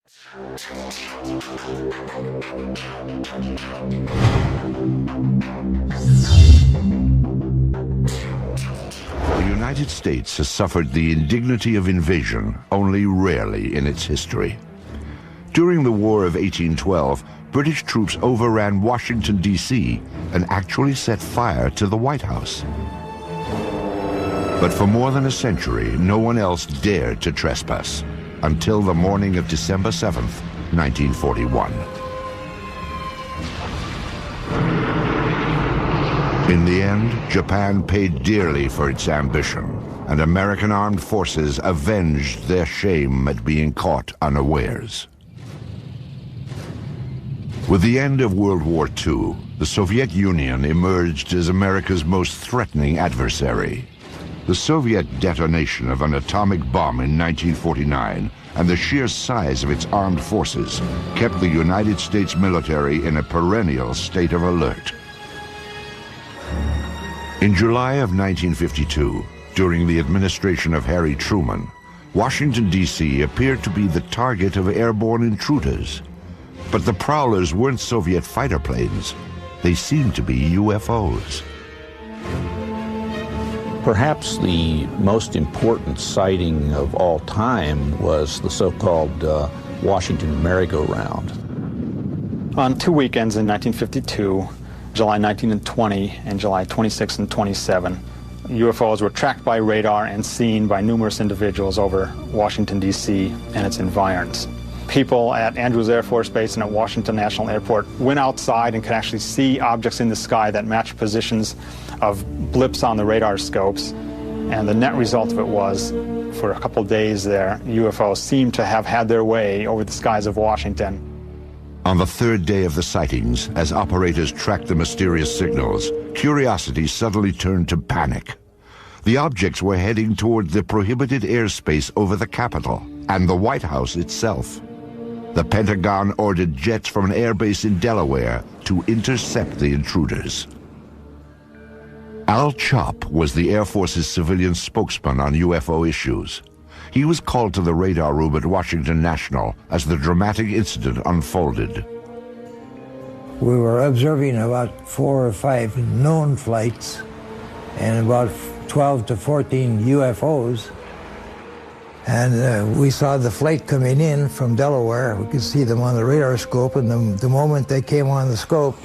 The United States has suffered the indignity of invasion only rarely in its history. During the War of 1812, British troops overran Washington, D.C. and actually set fire to the White House. But for more than a century, no one else dared to trespass until the morning of December 7th, 1941. In the end, Japan paid dearly for its ambition, and American armed forces avenged their shame at being caught unawares. With the end of World War II, the Soviet Union emerged as America's most threatening adversary. The Soviet detonation of an atomic bomb in 1949 and the sheer size of its armed forces kept the United States military in a perennial state of alert. In July of 1952, during the administration of Harry Truman, Washington, D.C. appeared to be the target of airborne intruders. But the prowlers weren't Soviet fighter planes. They seemed to be UFOs. Perhaps the most important sighting of all time was the so-called Washington merry-go-round. On 2 weekends in 1952, July 19 and 20, and July 26 and 27, UFOs were tracked by radar and seen by numerous individuals over Washington, D.C. and its environs. People at Andrews Air Force Base and at Washington National Airport went outside and could actually see objects in the sky that matched positions of blips on the radar scopes. And the net result of it was, for a couple days there, UFOs seemed to have had their way over the skies of Washington. On the third day of the sightings, as operators tracked the mysterious signals, curiosity suddenly turned to panic. The objects were heading toward the prohibited airspace over the Capitol and the White House itself. The Pentagon ordered jets from an airbase in Delaware to intercept the intruders. Al Chop was the Air Force's civilian spokesman on UFO issues. He was called to the radar room at Washington National as the dramatic incident unfolded. We were observing about 4 or 5 known flights and about 12 to 14 UFOs. And we saw the flight coming in from Delaware. We could see them on the radar scope, and the moment they came on the scope,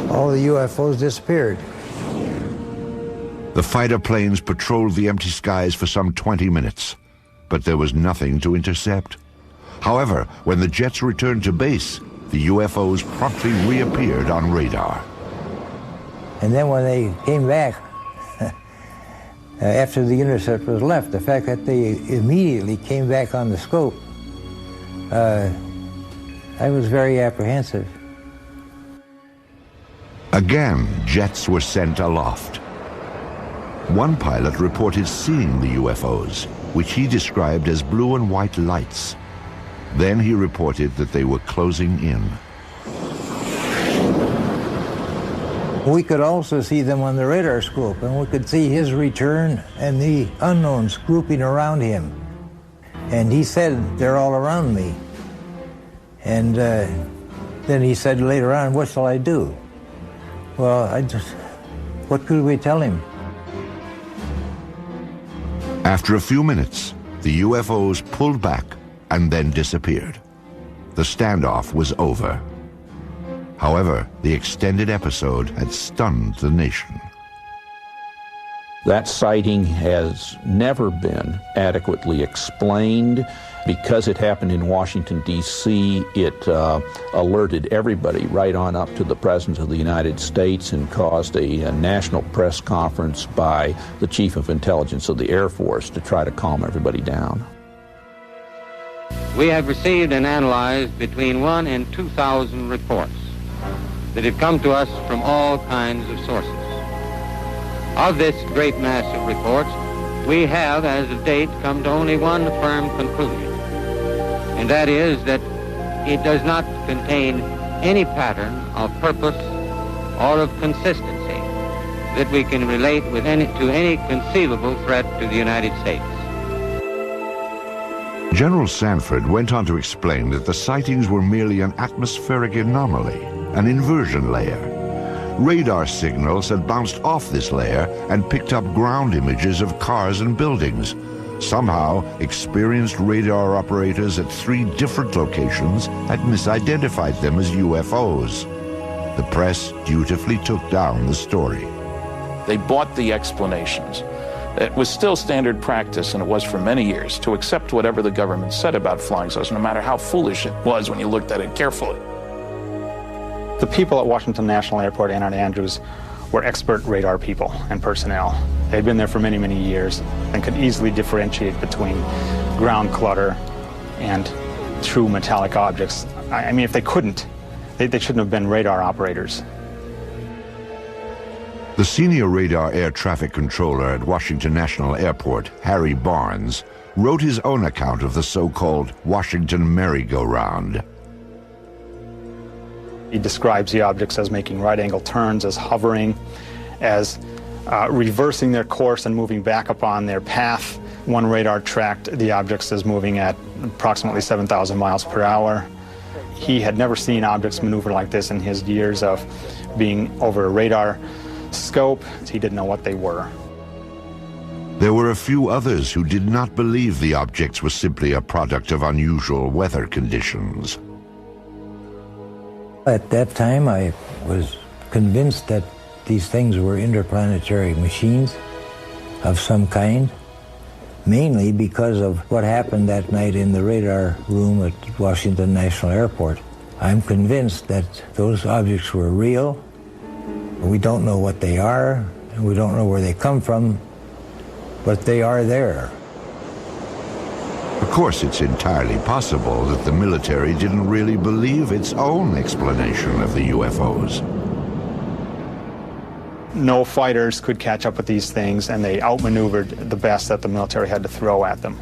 all the UFOs disappeared. The fighter planes patrolled the empty skies for some 20 minutes, but there was nothing to intercept. However, when the jets returned to base, the UFOs promptly reappeared on radar. And then when they came back, after the interceptors left, the fact that they immediately came back on the scope, I was very apprehensive. Again, jets were sent aloft. One pilot reported seeing the UFOs, which he described as blue and white lights. Then he reported that they were closing in. We could also see them on the radar scope, and we could see his return and the unknowns grouping around him. And he said, "They're all around me." And then he said later on, "What shall I do?" Well, what could we tell him? After a few minutes, the UFOs pulled back and then disappeared. The standoff was over. However, the extended episode had stunned the nation. That sighting has never been adequately explained. Because it happened in Washington, D.C., it alerted everybody right on up to the President of the United States and caused a national press conference by the Chief of Intelligence of the Air Force to try to calm everybody down. We have received and analyzed between 1 and 2,000 reports that have come to us from all kinds of sources. Of this great mass of reports, we have, as of date, come to only one firm conclusion, and that is that it does not contain any pattern of purpose or of consistency that we can relate to any conceivable threat to the United States. General Sanford went on to explain that the sightings were merely an atmospheric anomaly, an inversion layer. Radar signals had bounced off this layer and picked up ground images of cars and buildings. Somehow, experienced radar operators at 3 different locations had misidentified them as UFOs. The press dutifully took down the story. They bought the explanations. It was still standard practice, and it was for many years, to accept whatever the government said about flying saucers, no matter how foolish it was when you looked at it carefully. The people at Washington National Airport and at Andrews were expert radar people and personnel. They'd been there for many, many years and could easily differentiate between ground clutter and true metallic objects. I mean, if they couldn't, they shouldn't have been radar operators. The senior radar air traffic controller at Washington National Airport, Harry Barnes, wrote his own account of the so-called Washington merry-go-round. He describes the objects as making right-angle turns, as hovering, as reversing their course and moving back upon their path. One radar tracked the objects as moving at approximately 7,000 miles per hour. He had never seen objects maneuver like this in his years of being over a radar scope. He didn't know what they were. There were a few others who did not believe the objects were simply a product of unusual weather conditions. At that time, I was convinced that these things were interplanetary machines of some kind, mainly because of what happened that night in the radar room at Washington National Airport. I'm convinced that those objects were real. We don't know what they are, and we don't know where they come from, but they are there. Of course, it's entirely possible that the military didn't really believe its own explanation of the UFOs. No fighters could catch up with these things, and they outmaneuvered the best that the military had to throw at them.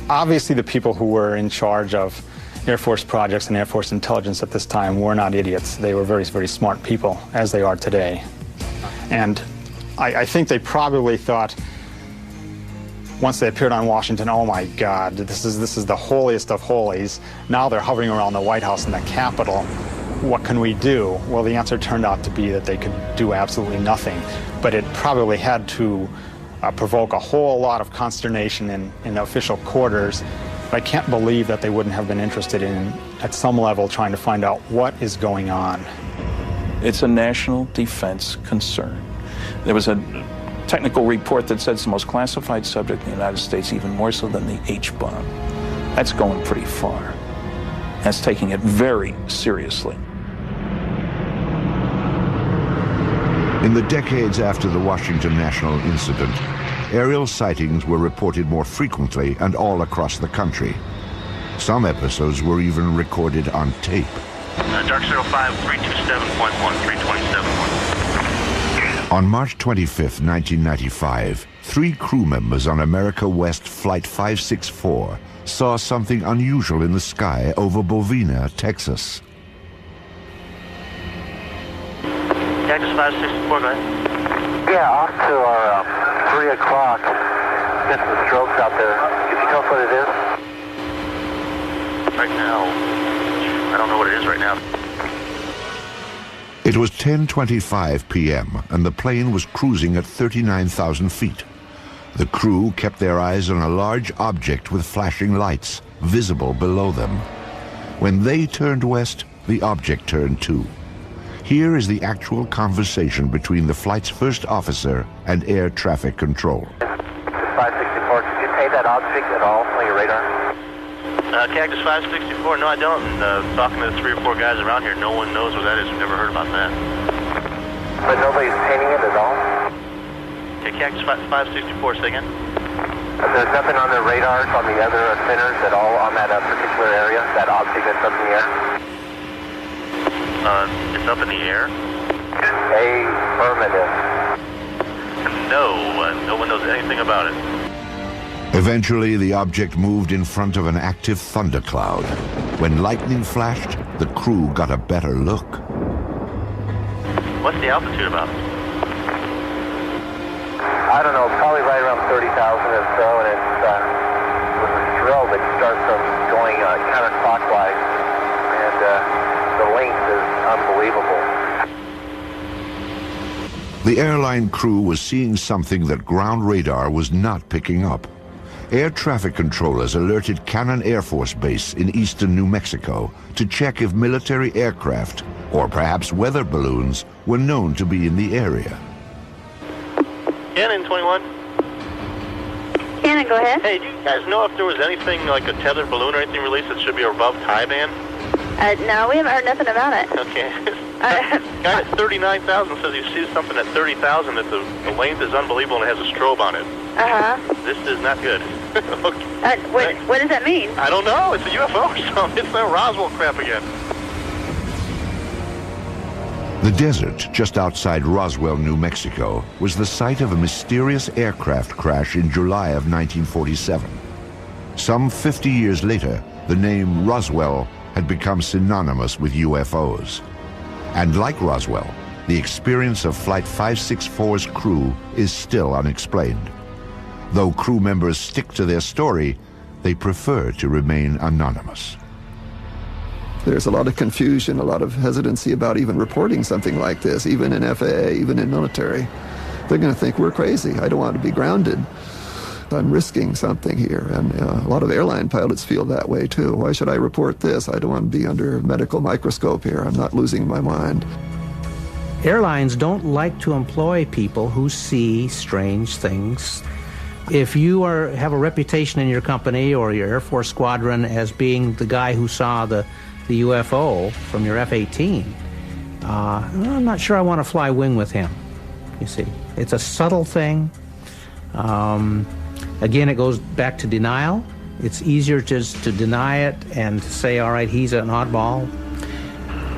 Obviously, the people who were in charge of Air Force projects and Air Force intelligence at this time were not idiots. They were very, very smart people, as they are today. And I think they probably thought, once they appeared on Washington, oh my God, this is the holiest of holies. Now they're hovering around the White House and the Capitol. What can we do? Well, the answer turned out to be that they could do absolutely nothing. But it probably had to provoke a whole lot of consternation in official quarters. I can't believe that they wouldn't have been interested in, at some level, trying to find out what is going on. It's a national defense concern. There was a technical report that said it's the most classified subject in the United States, even more so than the H-bomb. That's going pretty far. That's taking it very seriously. In the decades after the Washington National incident, aerial sightings were reported more frequently and all across the country. Some episodes were even recorded on tape. Dark 05, 327.1, 327.1. On March 25, 1995, 3 crew members on America West Flight 564 saw something unusual in the sky over Bovina, Texas. Cactus 564, go ahead. Yeah, off to our 3 o'clock. Get some strokes out there. Can you tell us what it is? Right now, I don't know what it is right now. It was 10:25 p.m. and the plane was cruising at 39,000 feet. The crew kept their eyes on a large object with flashing lights, visible below them. When they turned west, the object turned too. Here is the actual conversation between the flight's first officer and air traffic control. 564, did you pay that object at all on your radar? Cactus 564, no I don't. And talking to the 3 or 4 guys around here, no one knows what that is. We've never heard about that. But nobody's painting it at all? Okay, Cactus 564, say again? There's nothing on the radars on the other centers at all on that particular area, that object that's up in the air? It's up in the air? Affirmative. No, no one knows anything about it. Eventually, the object moved in front of an active thundercloud. When lightning flashed, the crew got a better look. What's the altitude about it? I don't know, probably right around 30,000 or so, and it was a shrill that start them going counterclockwise, and the length is unbelievable. The airline crew was seeing something that ground radar was not picking up. Air traffic controllers alerted Cannon Air Force Base in eastern New Mexico to check if military aircraft, or perhaps weather balloons, were known to be in the area. Cannon 21. Cannon, go ahead. Hey, do you guys know if there was anything like a tethered balloon or anything released that should be above tie band? No, we haven't heard nothing about it. Okay. Guy at 39,000 says he sees something at 30,000 that the length is unbelievable and it has a strobe on it. Uh-huh. This is not good. Okay. What does that mean? I don't know. It's a UFO or something. It's that Roswell crap again. The desert just outside Roswell, New Mexico, was the site of a mysterious aircraft crash in July of 1947. Some 50 years later, the name Roswell had become synonymous with UFOs. And like Roswell, the experience of Flight 564's crew is still unexplained. Though crew members stick to their story, they prefer to remain anonymous. There's a lot of confusion, a lot of hesitancy about even reporting something like this, even in FAA, even in military. They're going to think we're crazy. I don't want to be grounded. I'm risking something here, and a lot of airline pilots feel that way too. Why should I report this? I don't want to be under a medical microscope here. I'm not losing my mind. Airlines don't like to employ people who see strange things. If you have a reputation in your company or your Air Force squadron as being the guy who saw the UFO from your F-18, I'm not sure I want to fly wing with him, you see. It's a subtle thing. Again, it goes back to denial. It's easier just to deny it and to say, all right, he's an oddball.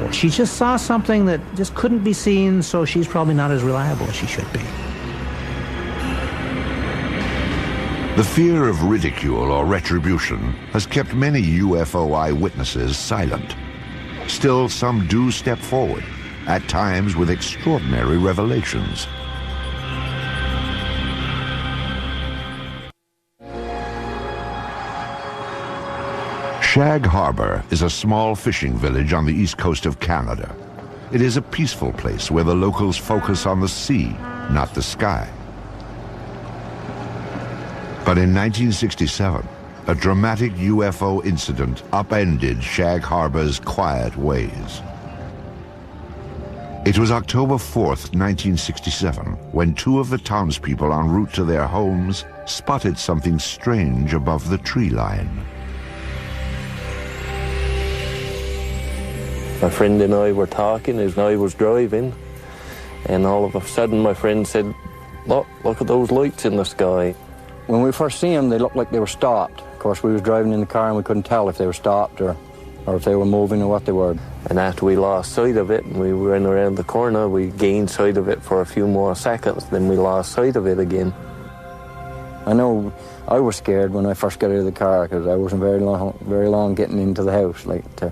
Or she just saw something that just couldn't be seen, so she's probably not as reliable as she should be. The fear of ridicule or retribution has kept many UFO eyewitnesses silent. Still, some do step forward, at times with extraordinary revelations. Shag Harbour is a small fishing village on the east coast of Canada. It is a peaceful place where the locals focus on the sea, not the sky. But in 1967, a dramatic UFO incident upended Shag Harbour's quiet ways. It was October 4th, 1967, when two of the townspeople en route to their homes spotted something strange above the tree line. My friend and I were talking as I was driving, and all of a sudden my friend said, look at those lights in the sky. When we first seen them, they looked like they were stopped. Of course, we was driving in the car and we couldn't tell if they were stopped or if they were moving or what they were. And after we lost sight of it and we went around the corner, we gained sight of it for a few more seconds, then we lost sight of it again. I know I was scared when I first got out of the car because I wasn't very long getting into the house, like to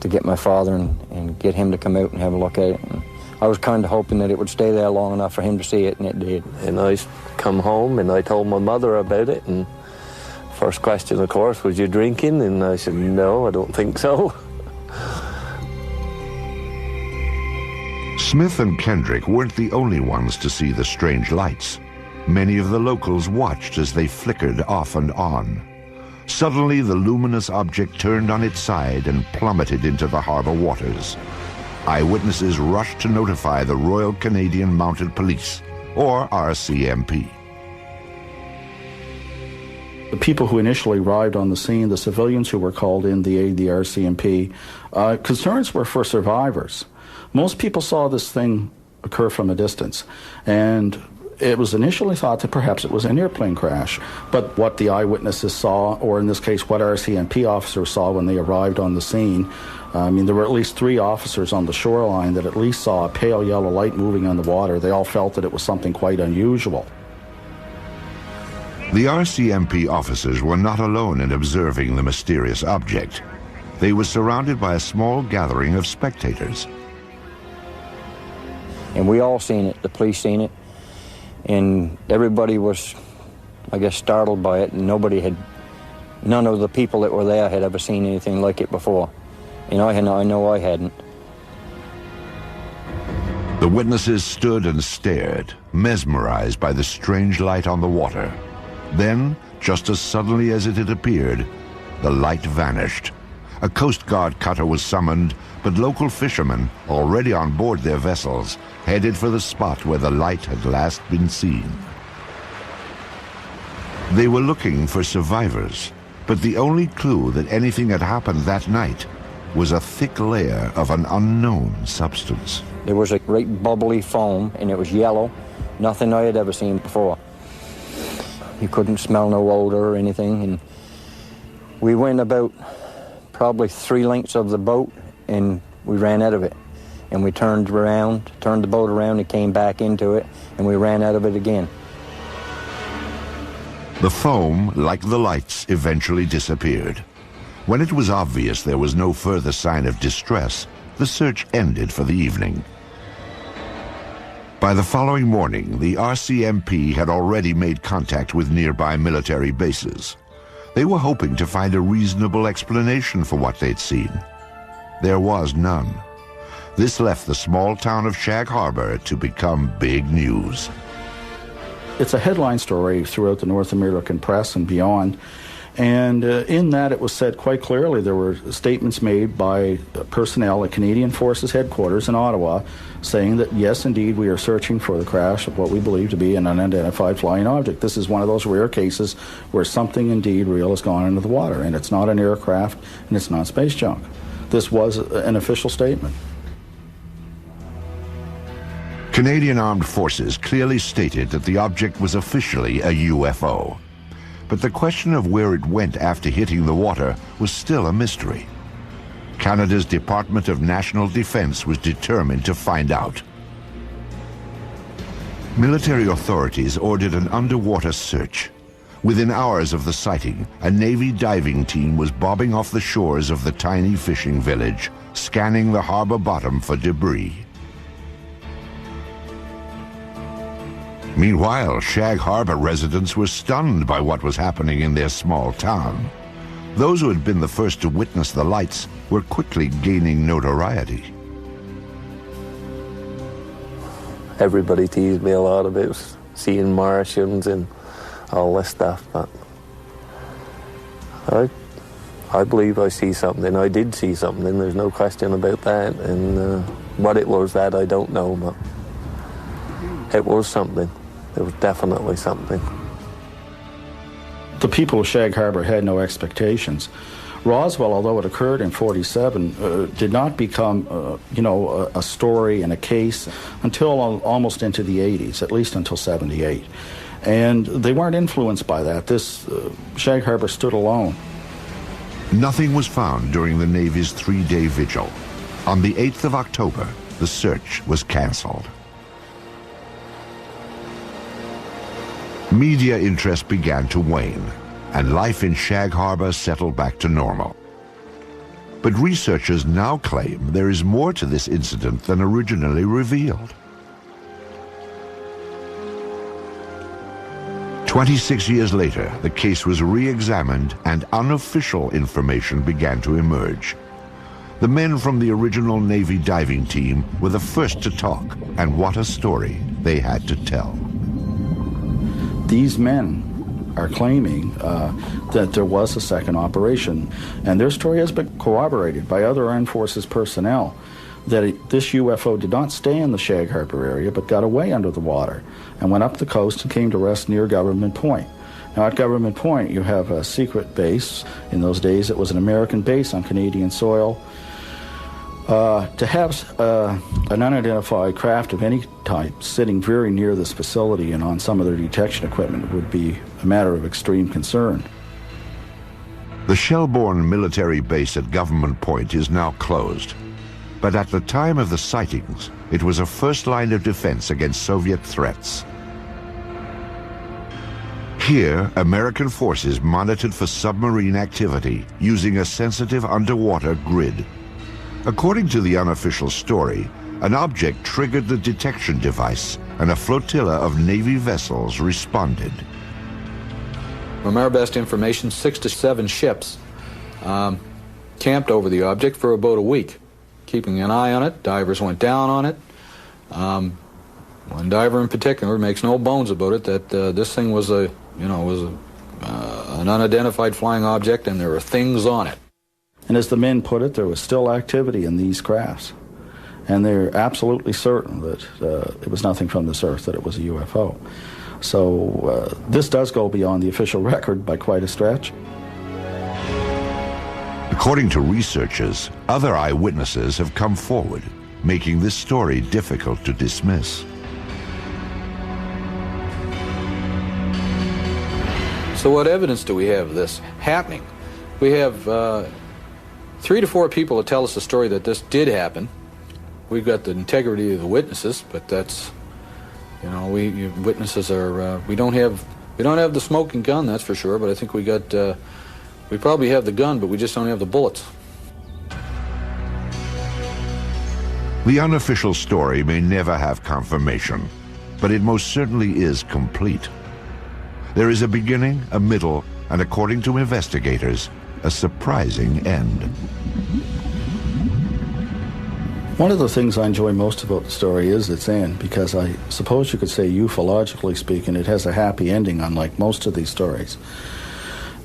get my father and get him to come out and have a look at it. And I was kind of hoping that it would stay there long enough for him to see it, and it did. And I come home and I told my mother about it, and first question, of course, was you drinking? And I said, no, I don't think so. Smith and Kendrick weren't the only ones to see the strange lights. Many of the locals watched as they flickered off and on. Suddenly, the luminous object turned on its side and plummeted into the harbor waters. Eyewitnesses rushed to notify the Royal Canadian Mounted Police, or RCMP. The people who initially arrived on the scene, the civilians who were called in to aid the RCMP, concerns were for survivors. Most people saw this thing occur from a distance, and it was initially thought that perhaps it was an airplane crash, but what the eyewitnesses saw, or in this case what RCMP officers saw when they arrived on the scene, there were at least 3 officers on the shoreline that at least saw a pale yellow light moving on the water. They all felt that it was something quite unusual. The RCMP officers were not alone in observing the mysterious object. They were surrounded by a small gathering of spectators. And we all seen it, the police seen it, and everybody was, I guess, startled by it, and nobody had None of the people that were there had ever seen anything like it before. And I know I hadn't. The witnesses stood and stared, mesmerized by the strange light on the water. Then, just as suddenly as it had appeared, the light vanished. A Coast Guard cutter was summoned, but local fishermen, already on board their vessels, headed for the spot where the light had last been seen. They were looking for survivors, but the only clue that anything had happened that night was a thick layer of an unknown substance. There was a great bubbly foam, and it was yellow. Nothing I had ever seen before. You couldn't smell no odor or anything. And we went about probably 3 lengths of the boat, and we ran out of it. And we turned the boat around, and came back into it, and we ran out of it again. The foam, like the lights, eventually disappeared. When it was obvious there was no further sign of distress, the search ended for the evening. By the following morning, the RCMP had already made contact with nearby military bases. They were hoping to find a reasonable explanation for what they'd seen. There was none. This left the small town of Shag Harbour to become big news. It's a headline story throughout the North American press and beyond. And in that, it was said quite clearly, there were statements made by personnel at Canadian Forces headquarters in Ottawa saying that, yes, indeed, we are searching for the crash of what we believe to be an unidentified flying object. This is one of those rare cases where something indeed real has gone into the water, and it's not an aircraft, and it's not space junk. This was an official statement. Canadian Armed Forces clearly stated that the object was officially a UFO. But the question of where it went after hitting the water was still a mystery. Canada's Department of National Defence was determined to find out. Military authorities ordered an underwater search. Within hours of the sighting, a Navy diving team was bobbing off the shores of the tiny fishing village, scanning the harbor bottom for debris. Meanwhile, Shag Harbour residents were stunned by what was happening in their small town. Those who had been the first to witness the lights were quickly gaining notoriety. Everybody teased me a lot about seeing Martians and all this stuff, but I believe I see something. I did see something, there's no question about that. And what it was, that I don't know, but it was something. It was definitely something. The people of Shag Harbour had no expectations. Roswell, although it occurred in '47, did not become, a story and a case until almost into the '80s, at least until '78. And they weren't influenced by that. Shag Harbour stood alone. Nothing was found during the Navy's 3-day vigil. On the 8th of October, the search was cancelled. Media interest began to wane, and life in Shag Harbour settled back to normal. But researchers now claim there is more to this incident than originally revealed. 26 years later, the case was re-examined and unofficial information began to emerge. The men from the original Navy diving team were the first to talk, and what a story they had to tell. These men are claiming that there was a second operation, and their story has been corroborated by other Armed Forces personnel, that this UFO did not stay in the Shag Harbour area, but got away under the water and went up the coast and came to rest near Government Point. Now, at Government Point, you have a secret base. In those days, it was an American base on Canadian soil. To have an unidentified craft of any type sitting very near this facility and on some of their detection equipment would be a matter of extreme concern. The Shelbourne military base at Government Point is now closed. But at the time of the sightings, it was a first line of defense against Soviet threats. Here, American forces monitored for submarine activity using a sensitive underwater grid. According to the unofficial story, an object triggered the detection device and a flotilla of Navy vessels responded. From our best information, 6 to 7 ships camped over the object for about a week, keeping an eye on it. Divers went down on it. One diver in particular makes no bones about it that this thing was an unidentified flying object, and there were things on it. And as the men put it, there was still activity in these crafts. And they're absolutely certain that it was nothing from this earth, that it was a UFO. So this does go beyond the official record by quite a stretch. According to researchers, other eyewitnesses have come forward, making this story difficult to dismiss. So what evidence do we have of this happening? We have 3 to 4 people that tell us the story that this did happen. We've got the integrity of the witnesses, but that's, witnesses are, we don't have the smoking gun, that's for sure, but I think we probably have the gun, but we just don't have the bullets. The unofficial story may never have confirmation, but it most certainly is complete. There is a beginning, a middle, and according to investigators, a surprising end. One of the things I enjoy most about the story is its end, because I suppose you could say, ufologically speaking, it has a happy ending, unlike most of these stories.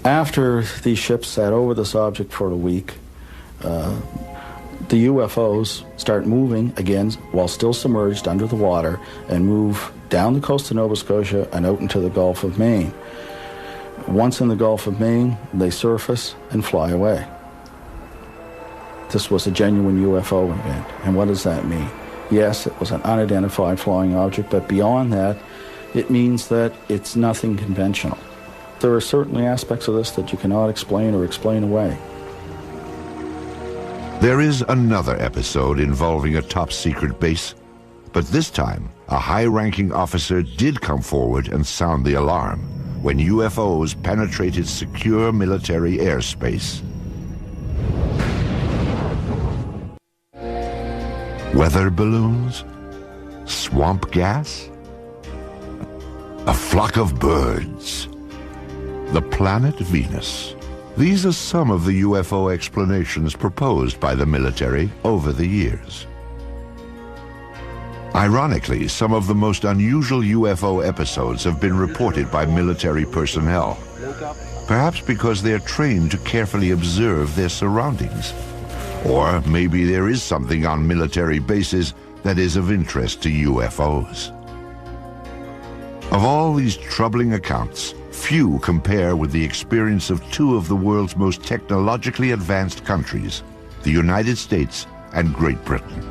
After these ships sat over this object for a week, the UFOs start moving again while still submerged under the water and move down the coast of Nova Scotia and out into the Gulf of Maine. Once in the Gulf of Maine, they surface and fly away. This was a genuine UFO event. And what does that mean? Yes, it was an unidentified flying object, but beyond that, it means that it's nothing conventional. There are certainly aspects of this that you cannot explain or explain away. There is another episode involving a top-secret base, but this time, a high-ranking officer did come forward and sound the alarm when UFOs penetrated secure military airspace. Weather balloons? Swamp gas? A flock of birds? The planet Venus? These are some of the UFO explanations proposed by the military over the years. Ironically, some of the most unusual UFO episodes have been reported by military personnel, perhaps because they are trained to carefully observe their surroundings. Or maybe there is something on military bases that is of interest to UFOs. Of all these troubling accounts, few compare with the experience of 2 of the world's most technologically advanced countries, the United States and Great Britain.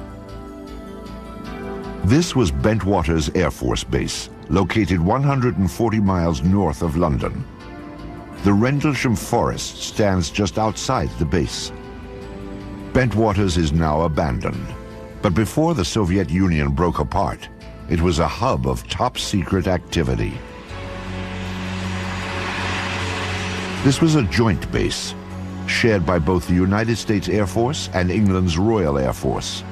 This was Bentwaters Air Force Base, located 140 miles north of London. The Rendlesham Forest stands just outside the base. Bentwaters is now abandoned, but before the Soviet Union broke apart, it was a hub of top-secret activity. This was a joint base, shared by both the United States Air Force and England's Royal Air Force.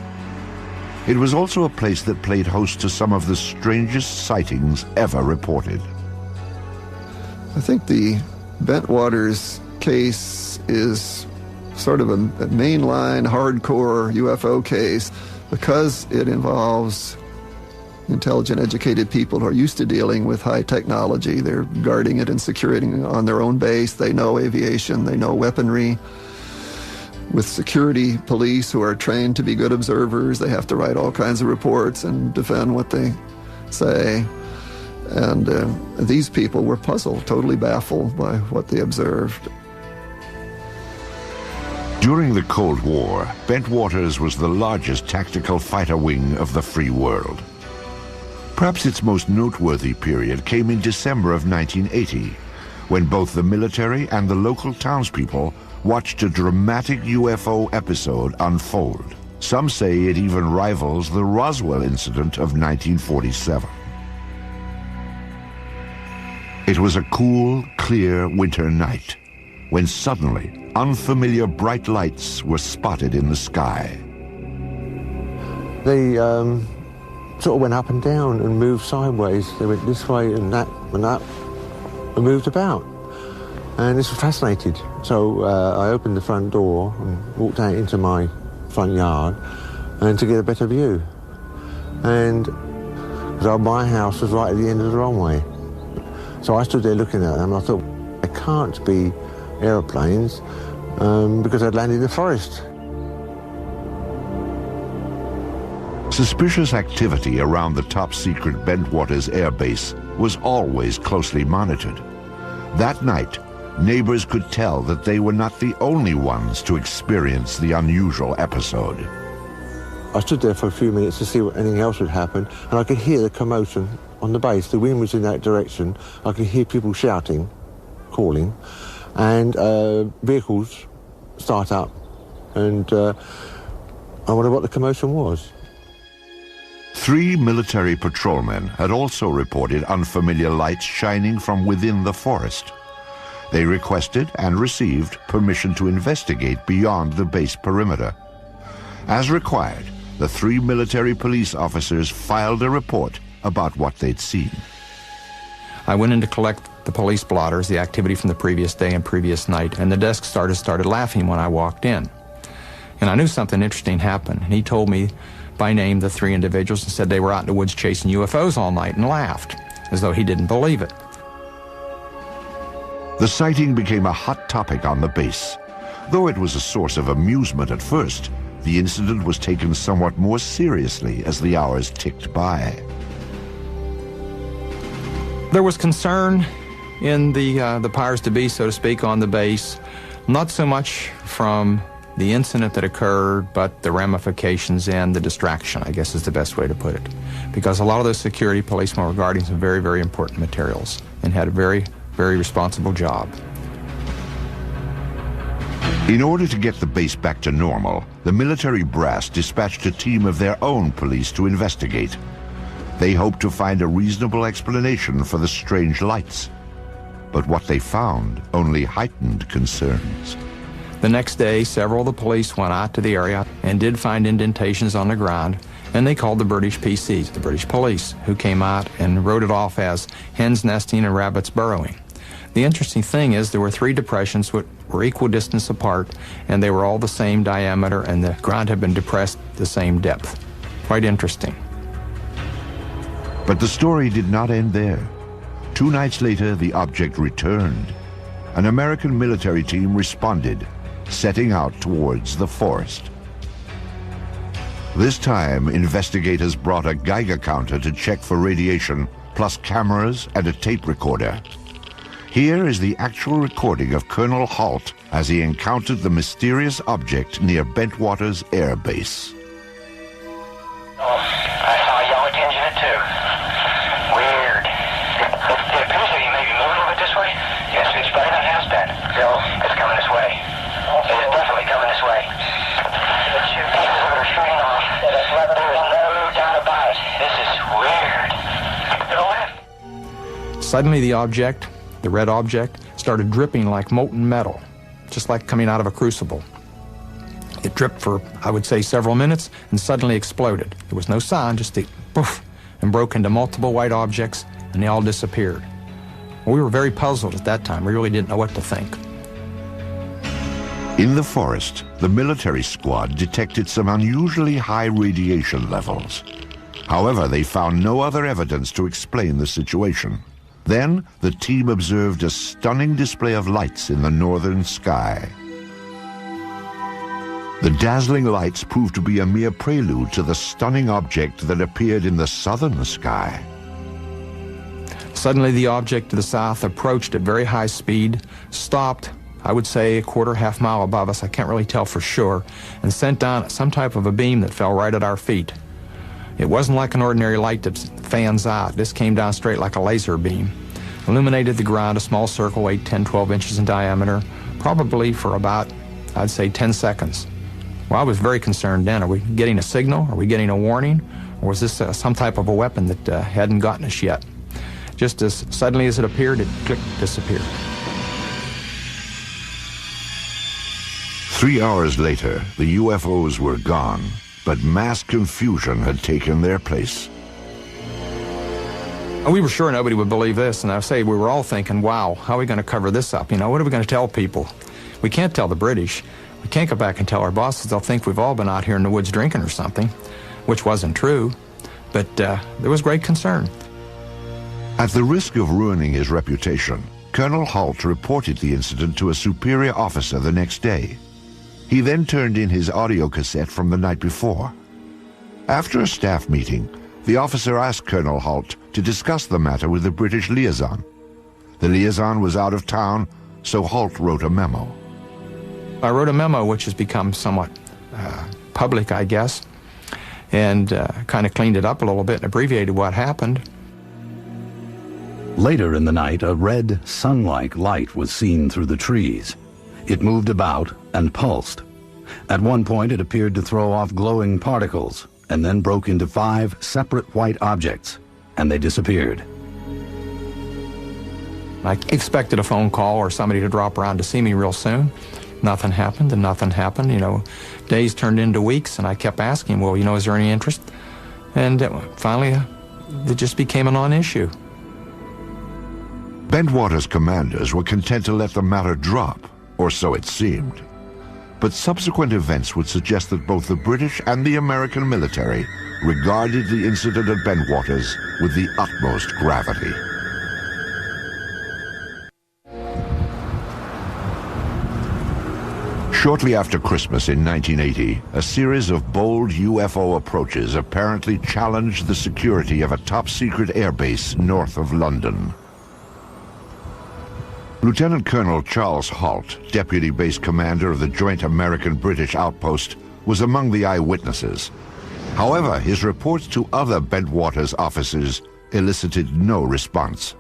It was also a place that played host to some of the strangest sightings ever reported. I think the Bentwaters case is sort of a mainline, hardcore UFO case because it involves intelligent, educated people who are used to dealing with high technology. They're guarding it and securing it on their own base. They know aviation, they know weaponry. With security police who are trained to be good observers, they have to write all kinds of reports and defend what they say. And these people were puzzled, totally baffled by what they observed. During the Cold War, Bentwaters was the largest tactical fighter wing of the free world. Perhaps its most noteworthy period came in December of 1980, when both the military and the local townspeople watched a dramatic UFO episode unfold. Some say it even rivals the Roswell incident of 1947. It was a cool, clear winter night when suddenly unfamiliar bright lights were spotted in the sky. They sort of went up and down and moved sideways. They went this way and that, and moved about. And this was fascinated. So I opened the front door and walked out into my front yard and to get a better view. And my house was right at the end of the runway. So I stood there looking at them and I thought, it can't be aeroplanes because I'd landed in the forest. Suspicious activity around the top-secret Bentwaters Air Base was always closely monitored. That night, neighbors could tell that they were not the only ones to experience the unusual episode. I stood there for a few minutes to see what anything else would happen, and I could hear the commotion on the base. The wind was in that direction. I could hear people shouting, calling, and vehicles start up, and I wondered what the commotion was. 3 military patrolmen had also reported unfamiliar lights shining from within the forest. They requested and received permission to investigate beyond the base perimeter. As required, the 3 military police officers filed a report about what they'd seen. I went in to collect the police blotters, the activity from the previous day and previous night, and the desk sergeant started laughing when I walked in. And I knew something interesting happened, and he told me by name the 3 individuals and said they were out in the woods chasing UFOs all night, and laughed, as though he didn't believe it. The sighting became a hot topic on the base. Though it was a source of amusement at first, the incident was taken somewhat more seriously as the hours ticked by. There was concern in the powers to be, so to speak, on the base, not so much from the incident that occurred, but the ramifications and the distraction, I guess is the best way to put it. Because a lot of those security policemen were guarding some very, very important materials and had a very, very responsible job. In order to get the base back to normal, the military brass dispatched a team of their own police to investigate. They hoped to find a reasonable explanation for the strange lights. But what they found only heightened concerns. The next day, several of the police went out to the area and did find indentations on the ground, and they called the British PCs, the British police, who came out and wrote it off as hens nesting and rabbits burrowing. The interesting thing is there were 3 depressions which were equal distance apart, and they were all the same diameter, and the ground had been depressed the same depth. Quite interesting. But the story did not end there. 2 nights later, the object returned. An American military team responded, setting out towards the forest. This time, investigators brought a Geiger counter to check for radiation, plus cameras and a tape recorder. Here is the actual recording of Colonel Halt as he encountered the mysterious object near Bentwaters Air Base. I saw a yellow tinge in it too. Weird. It appears to be maybe moving a little bit this way. Yes, it's better than it has been. So, it's coming this way. It is definitely coming this way. The two pieces of it are shooting off. There is no doubt about it. This is weird. Go ahead. Suddenly the object, the red object, started dripping like molten metal, just like coming out of a crucible. It dripped for, I would say, several minutes and suddenly exploded. There was no sound, just a poof, and broke into multiple white objects, and they all disappeared. We were very puzzled at that time. We really didn't know what to think. In the forest, the military squad detected some unusually high radiation levels. However, they found no other evidence to explain the situation. Then, the team observed a stunning display of lights in the northern sky. The dazzling lights proved to be a mere prelude to the stunning object that appeared in the southern sky. Suddenly, the object to the south approached at very high speed, stopped, I would say a quarter, half mile above us, I can't really tell for sure, and sent down some type of a beam that fell right at our feet. It wasn't like an ordinary light that fans out. This came down straight like a laser beam. Illuminated the ground, a small circle, 8, 10, 12 inches in diameter, probably for about, I'd say, 10 seconds. Well, I was very concerned then. Are we getting a signal? Are we getting a warning? Or was this some type of a weapon that hadn't gotten us yet? Just as suddenly as it appeared, it clicked, disappeared. 3 hours later, the UFOs were gone, but mass confusion had taken their place. We were sure nobody would believe this, and I say we were all thinking, wow, how are we going to cover this up? You know, what are we going to tell people? We can't tell the British. We can't go back and tell our bosses. They'll think we've all been out here in the woods drinking or something, which wasn't true. But there was great concern. At the risk of ruining his reputation, Colonel Halt reported the incident to a superior officer the next day. He then turned in his audio cassette from the night before. After a staff meeting, the officer asked Colonel Halt to discuss the matter with the British liaison. The liaison was out of town, so Halt wrote a memo. I wrote a memo which has become somewhat public, I guess, and kind of cleaned it up a little bit and abbreviated what happened. Later in the night, a red, sun-like light was seen through the trees. It moved about and pulsed. At one point, it appeared to throw off glowing particles, and then broke into 5 separate white objects, and they disappeared. I expected a phone call or somebody to drop around to see me real soon. Nothing happened, and nothing happened. You know, days turned into weeks, and I kept asking, well, you know, is there any interest? And finally, it just became a non-issue. Bentwater's commanders were content to let the matter drop, or so it seemed. But subsequent events would suggest that both the British and the American military regarded the incident at Bentwaters with the utmost gravity. Shortly after Christmas in 1980, a series of bold UFO approaches apparently challenged the security of a top-secret airbase north of London. Lieutenant Colonel Charles Halt, Deputy Base Commander of the Joint American-British Outpost, was among the eyewitnesses. However, his reports to other Bentwaters officers elicited no response.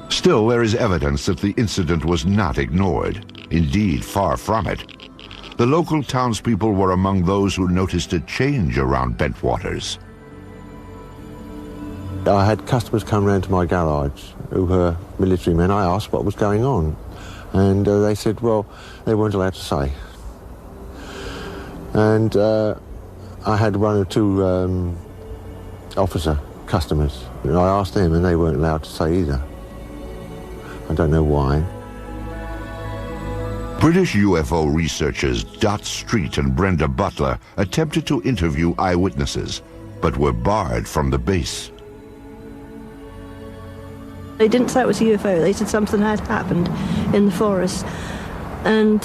Still, there is evidence that the incident was not ignored. Indeed, far from it. The local townspeople were among those who noticed a change around Bentwaters. I had customers come round to my garage who were military men. I asked what was going on, and they said, well, they weren't allowed to say. And I had 1 or 2 officer customers, and I asked them, and they weren't allowed to say either. I don't know why. British UFO researchers Dot Street and Brenda Butler attempted to interview eyewitnesses, but were barred from the base. They didn't say it was a UFO, they said something had happened in the forest. And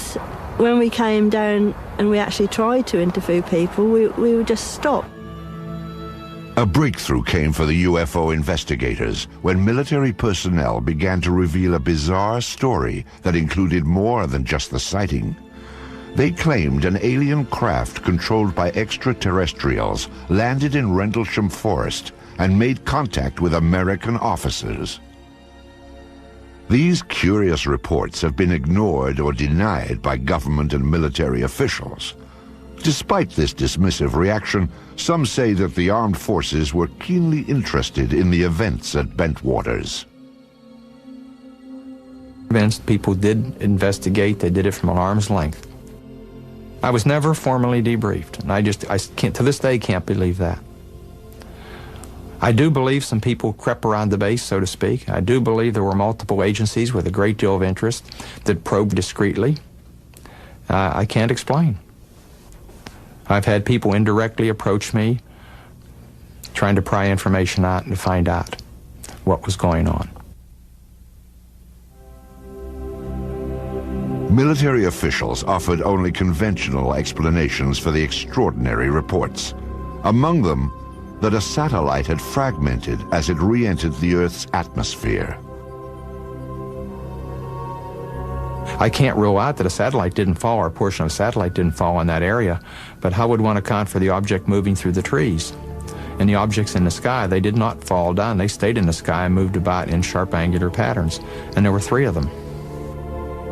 when we came down and we actually tried to interview people, we were just stopped. A breakthrough came for the UFO investigators when military personnel began to reveal a bizarre story that included more than just the sighting. They claimed an alien craft controlled by extraterrestrials landed in Rendlesham Forest and made contact with American officers. These curious reports have been ignored or denied by government and military officials. Despite this dismissive reaction, some say that the armed forces were keenly interested in the events at Bentwaters. People did investigate. They did it from an arm's length. I was never formally debriefed, and I can't, to this day, can't believe that. I do believe some people crept around the base, so to speak. I do believe there were multiple agencies with a great deal of interest that probed discreetly. I can't explain. I've had people indirectly approach me trying to pry information out and to find out what was going on. Military officials offered only conventional explanations for the extraordinary reports. Among them, that a satellite had fragmented as it re-entered the Earth's atmosphere. I can't rule out that a satellite didn't fall, or a portion of a satellite didn't fall in that area, but how would one account for the object moving through the trees? And the objects in the sky, they did not fall down. They stayed in the sky and moved about in sharp angular patterns, and there were 3 of them.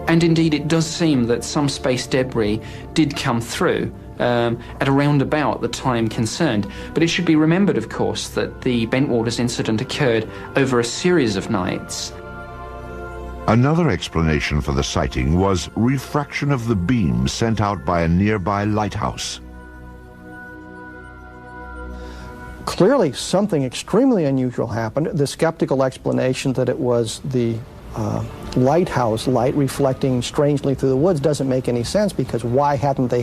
And indeed, it does seem that some space debris did come through at around about the time concerned. But it should be remembered, of course, that the Bentwaters incident occurred over a series of nights. Another explanation for the sighting was refraction of the beam sent out by a nearby lighthouse. Clearly, something extremely unusual happened. The skeptical explanation that it was the lighthouse light reflecting strangely through the woods doesn't make any sense, because why hadn't they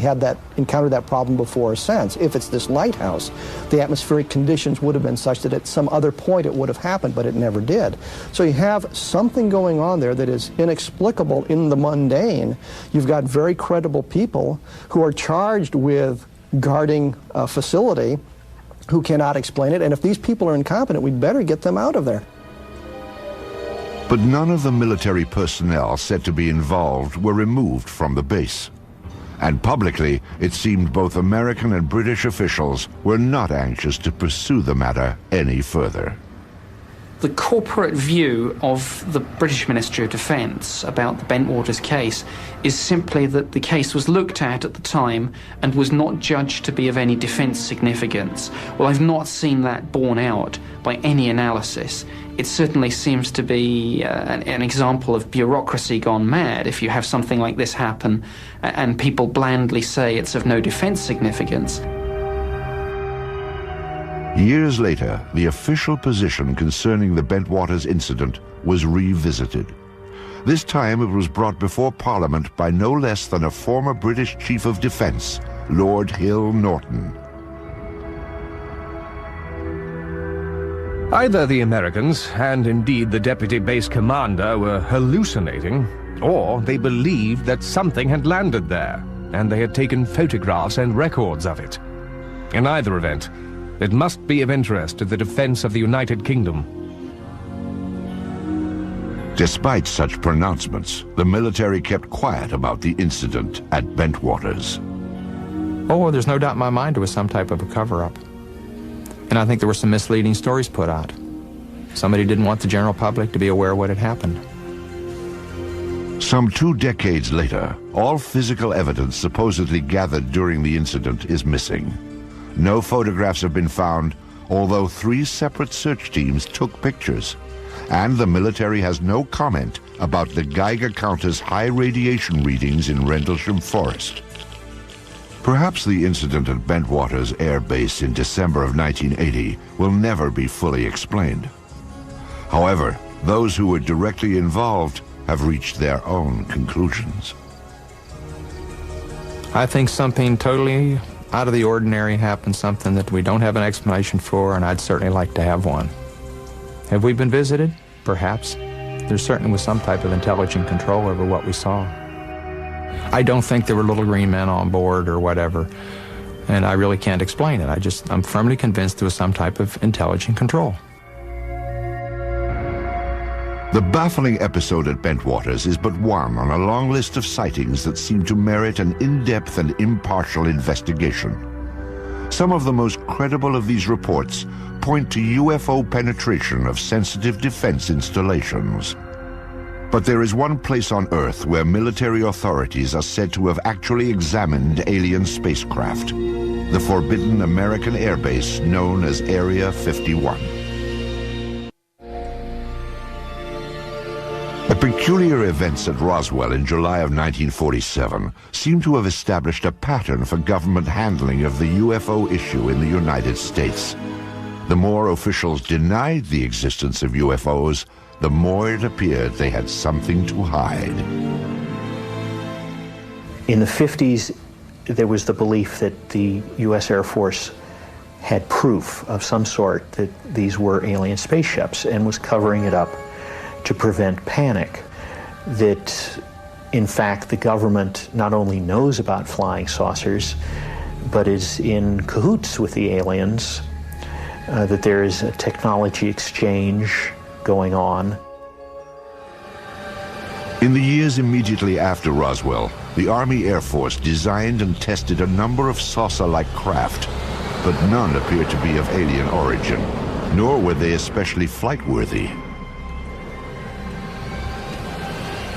encountered that problem before or since? If it's this lighthouse, the atmospheric conditions would have been such that at some other point it would have happened, but it never did. So you have something going on there that is inexplicable in the mundane. You've got very credible people who are charged with guarding a facility who cannot explain it, and if these people are incompetent, we'd better get them out of there. But none of the military personnel said to be involved were removed from the base. And publicly, it seemed both American and British officials were not anxious to pursue the matter any further. The corporate view of the British Ministry of Defence about the Bentwaters case is simply that the case was looked at the time and was not judged to be of any defence significance. Well, I've not seen that borne out by any analysis. It certainly seems to be an example of bureaucracy gone mad if you have something like this happen and people blandly say it's of no defence significance. Years later, the official position concerning the Bentwaters incident was revisited. This time it was brought before Parliament by no less than a former British Chief of Defence, Lord Hill Norton. Either the Americans, and indeed the deputy base commander, were hallucinating, or they believed that something had landed there, and they had taken photographs and records of it. In either event, it must be of interest to the defense of the United Kingdom. Despite such pronouncements, the military kept quiet about the incident at Bentwaters. Oh, there's no doubt in my mind it was some type of a cover-up. And I think there were some misleading stories put out. Somebody didn't want the general public to be aware of what had happened. Some 2 decades later, all physical evidence supposedly gathered during the incident is missing. No photographs have been found, although 3 separate search teams took pictures. And the military has no comment about the Geiger counter's high radiation readings in Rendlesham Forest. Perhaps the incident at Bentwaters Air Base in December of 1980 will never be fully explained. However, those who were directly involved have reached their own conclusions. I think something totally out of the ordinary happened, something that we don't have an explanation for, and I'd certainly like to have one. Have we been visited? Perhaps. There certainly was some type of intelligent control over what we saw. I don't think there were little green men on board or whatever, and I really can't explain it. I'm firmly convinced there was some type of intelligent control. The baffling episode at Bentwaters is but one on a long list of sightings that seem to merit an in-depth and impartial investigation. Some of the most credible of these reports point to UFO penetration of sensitive defense installations. But there is one place on Earth where military authorities are said to have actually examined alien spacecraft: the forbidden American airbase known as Area 51. The peculiar events at Roswell in July of 1947 seem to have established a pattern for government handling of the UFO issue in the United States. The more officials denied the existence of UFOs, the more it appeared they had something to hide. In the 50s, there was the belief that the U.S. Air Force had proof of some sort that these were alien spaceships and was covering it up to prevent panic. That, in fact, the government not only knows about flying saucers, but is in cahoots with the aliens, that there is a technology exchange going on. In the years immediately after Roswell, the Army Air Force designed and tested a number of saucer-like craft, but none appeared to be of alien origin, nor were they especially flight-worthy.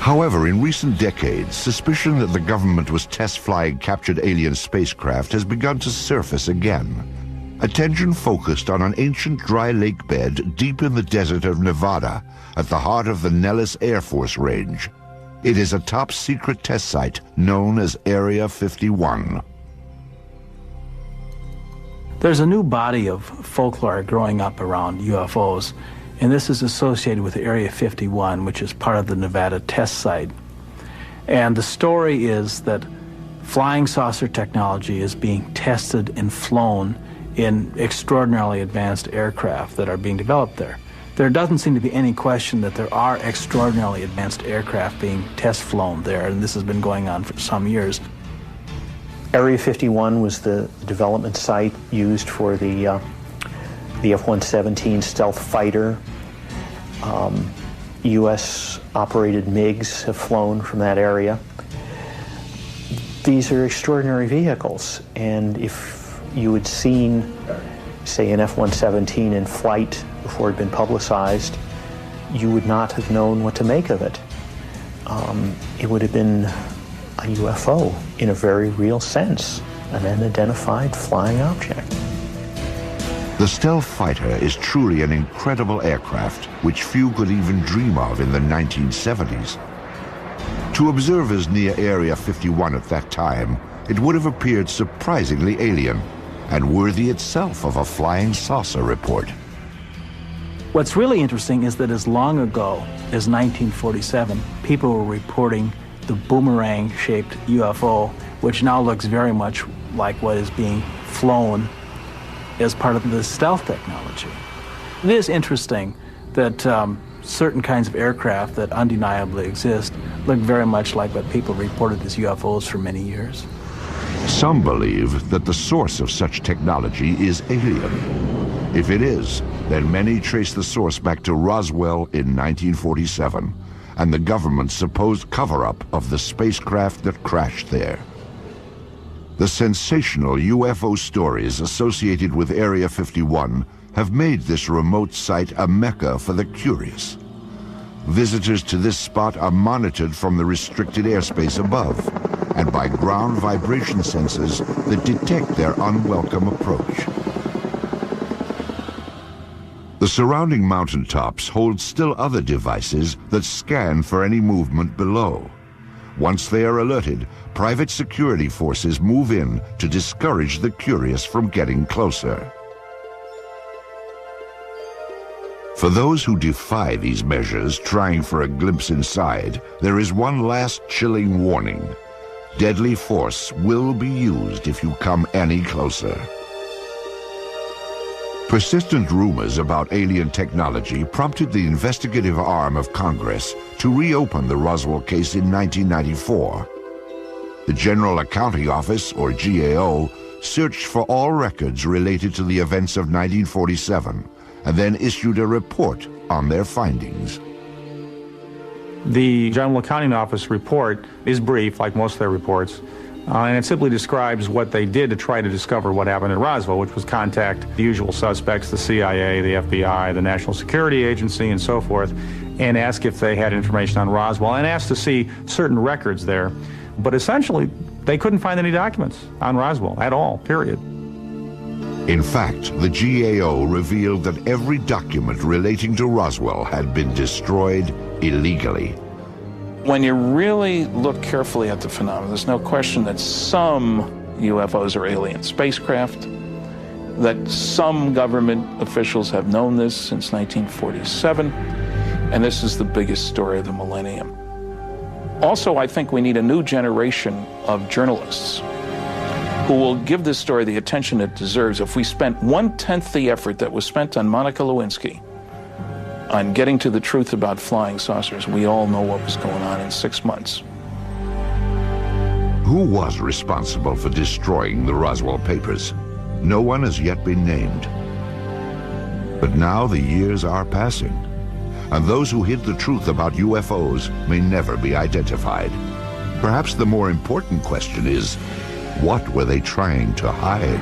However, in recent decades, suspicion that the government was test-flying captured alien spacecraft has begun to surface again. Attention focused on an ancient dry lake bed deep in the desert of Nevada, at the heart of the Nellis Air Force Range. It is a top-secret test site known as Area 51. There's a new body of folklore growing up around UFOs, and this is associated with Area 51, which is part of the Nevada test site. And the story is that flying saucer technology is being tested and flown in extraordinarily advanced aircraft that are being developed there. There doesn't seem to be any question that there are extraordinarily advanced aircraft being test flown there, and this has been going on for some years. Area 51 was the development site used for the F-117 stealth fighter. U.S.-operated MiGs have flown from that area. These are extraordinary vehicles, and if you had seen, say, an F-117 in flight before it had been publicized, you would not have known what to make of it. It would have been a UFO in a very real sense, an unidentified flying object. The stealth fighter is truly an incredible aircraft which few could even dream of in the 1970s. To observers near Area 51 at that time, it would have appeared surprisingly alien and worthy itself of a flying saucer report. What's really interesting is that as long ago as 1947, people were reporting the Boomerang Shaped Ufo, which now looks very much like what is being flown as part of the stealth technology. It is interesting that certain kinds of aircraft that undeniably exist look very much like what people reported as UFOs for many years. Some believe that the source of such technology is alien. If it is, then many trace the source back to Roswell in 1947 and the government's supposed cover-up of the spacecraft that crashed there. The sensational UFO stories associated with Area 51 have made this remote site a mecca for the curious. Visitors to this spot are monitored from the restricted airspace above and by ground vibration sensors that detect their unwelcome approach. The surrounding mountaintops hold still other devices that scan for any movement below. Once they are alerted, private security forces move in to discourage the curious from getting closer. For those who defy these measures, trying for a glimpse inside, there is one last chilling warning. Deadly force will be used if you come any closer. Persistent rumors about alien technology prompted the investigative arm of Congress to reopen the Roswell case in 1994. The General Accounting Office, or GAO, searched for all records related to the events of 1947 and then issued a report on their findings. The General Accounting Office report is brief, like most of their reports, and it simply describes what they did to try to discover what happened at Roswell, which was contact the usual suspects, the CIA, the FBI, the National Security Agency, and so forth, and ask if they had information on Roswell, and ask to see certain records there. But essentially, they couldn't find any documents on Roswell at all, period. In fact, the GAO revealed that every document relating to Roswell had been destroyed illegally. When you really look carefully at the phenomenon, there's no question that some UFOs are alien spacecraft, that some government officials have known this since 1947, and this is the biggest story of the millennium. Also, I think we need a new generation of journalists who will give this story the attention it deserves. If we spent 1/10 the effort that was spent on Monica Lewinsky on getting to the truth about flying saucers, we all know what was going on in 6 months. Who was responsible for destroying the Roswell papers? No one has yet been named. But now the years are passing, and those who hid the truth about UFOs may never be identified. Perhaps the more important question is, what were they trying to hide?